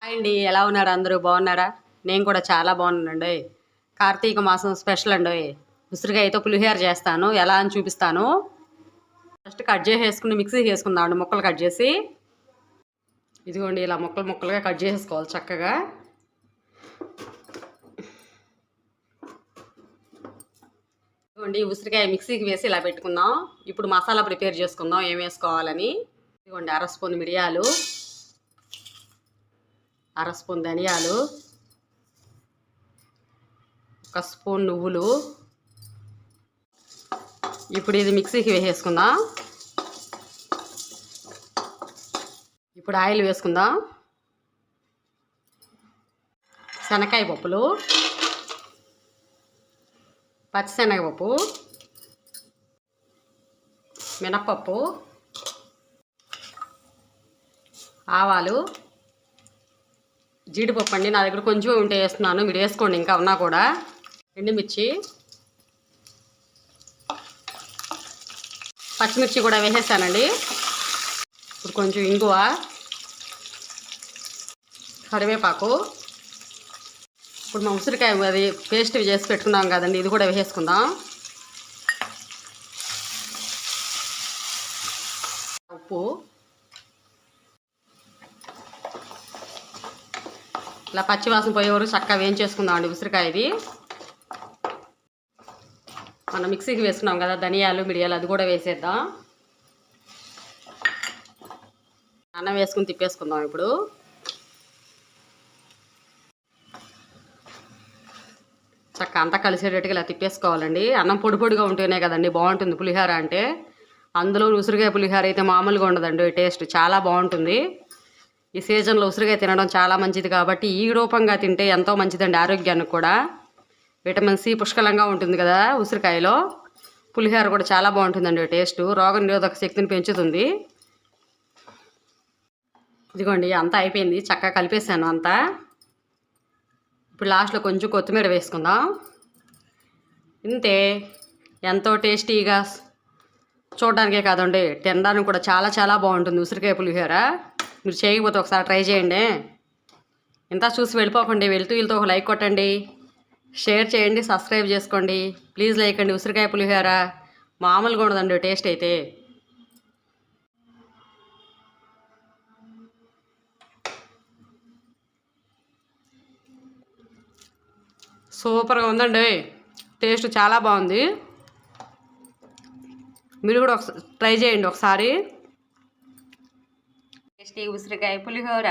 Hi అండి, ఎలా ఉన్నారు? అందరూ బాగున్నారా? నేను కూడా చాలా బాగున్నానండి. కార్తీక మాసం స్పెషల్ అండి. ఉసిరికాయతో పులిహోర చేస్తాను, ఎలా అని చూపిస్తాను. ఫస్ట్ కట్ చేసేసుకుని మిక్సీ వేసుకుందామండి, ముక్కలు కట్ చేసి. ఇదిగోండి, ఇలా ముక్కలు ముక్కలుగా కట్ చేసేసుకోవాలి చక్కగా. ఇదిగోండి, ఉసిరికాయ మిక్సీకి వేసి ఇలా పెట్టుకుందాం. ఇప్పుడు మసాలా ప్రిపేర్ చేసుకుందాం, ఏం వేసుకోవాలని. ఇదిగోండి, అర స్పూన్ మిరియాలు, అర స్పూన్ ధనియాలు, ఒక స్పూన్ నువ్వులు. ఇప్పుడు ఇది మిక్సీకి వేసేసుకుందాం. ఇప్పుడు ఆయిల్ వేసుకుందాం. శనక్కాయ పప్పులు, పచ్చిశనగపప్పు, మినప్పప్పు, ఆవాలు, జీడిపప్పు అండి. నా దగ్గర కొంచెం ఉంటే వేస్తున్నాను, మీరు వేసుకోండి ఇంకా ఉన్నా కూడా. ఎండుమిర్చి, పచ్చిమిర్చి కూడా వేసేసానండి. ఇప్పుడు కొంచెం ఇంగువ, కరివేపాకు. ఇప్పుడు మా ఉసిరికాయ అది పేస్ట్ చేసి పెట్టుకున్నాం కదండి, ఇది కూడా వేసేసుకుందాం. ఉప్పు. ఇలా పచ్చివాసన పోయే వరకు చక్కగా వేయించేసుకుందాం అండి ఉసిరికాయ. ఇది మనం మిక్సీకి వేసుకున్నాం కదా ధనియాలు మిరియాలు, అది కూడా వేసేద్దాం. అన్నం వేసుకుని తిప్పేసుకుందాం. ఇప్పుడు చక్కగా అంతా కలిసేటట్టుగా ఇలా తిప్పేసుకోవాలండి. అన్నం పొడి పొడిగా ఉంటేనే కదండి బాగుంటుంది పులిహోర అంటే. అందులో ఉసిరికాయ పులిహోర అయితే మామూలుగా ఉండదండి, టేస్ట్ చాలా బాగుంటుంది. ఈ సీజన్లో ఉసిరికాయ తినడం చాలా మంచిది కాబట్టి ఈ రూపంగా తింటే ఎంతో మంచిదండి ఆరోగ్యానికి కూడా. విటమిన్ సి పుష్కలంగా ఉంటుంది కదా ఉసిరికాయలో. పులిహోర కూడా చాలా బాగుంటుందండి టేస్ట్, రోగ నిరోధక శక్తిని పెంచుతుంది. ఇదిగోండి, అంతా అయిపోయింది, చక్కగా కలిపేసాను అంతా. ఇప్పుడు లాస్ట్లో కొంచెం కొత్తిమీర వేసుకుందాం. ఇంతే, ఎంతో టేస్టీగా, చూడడానికే కాదండి తినడానికి కూడా చాలా చాలా బాగుంటుంది ఉసిరికాయ పులిహోర. మీరు చేయకపోతే ఒకసారి ట్రై చేయండి. ఇంత చూసి వెళ్ళిపోకండి, వెళ్తూ వెళ్తూ ఒక లైక్ కొట్టండి, షేర్ చేయండి, సబ్స్క్రైబ్ చేసుకోండి. ప్లీజ్ లైక్ అండి. ఉసిరికాయ పులిహోర మామూలుగా ఉండదండి టేస్ట్ అయితే. సూపర్గా ఉందండి, టేస్ట్ చాలా బాగుంది. మీరు కూడా ఒకసారి ట్రై చేయండి ఒకసారి. టేస్టీ ఉసిరికాయ పులిహోర.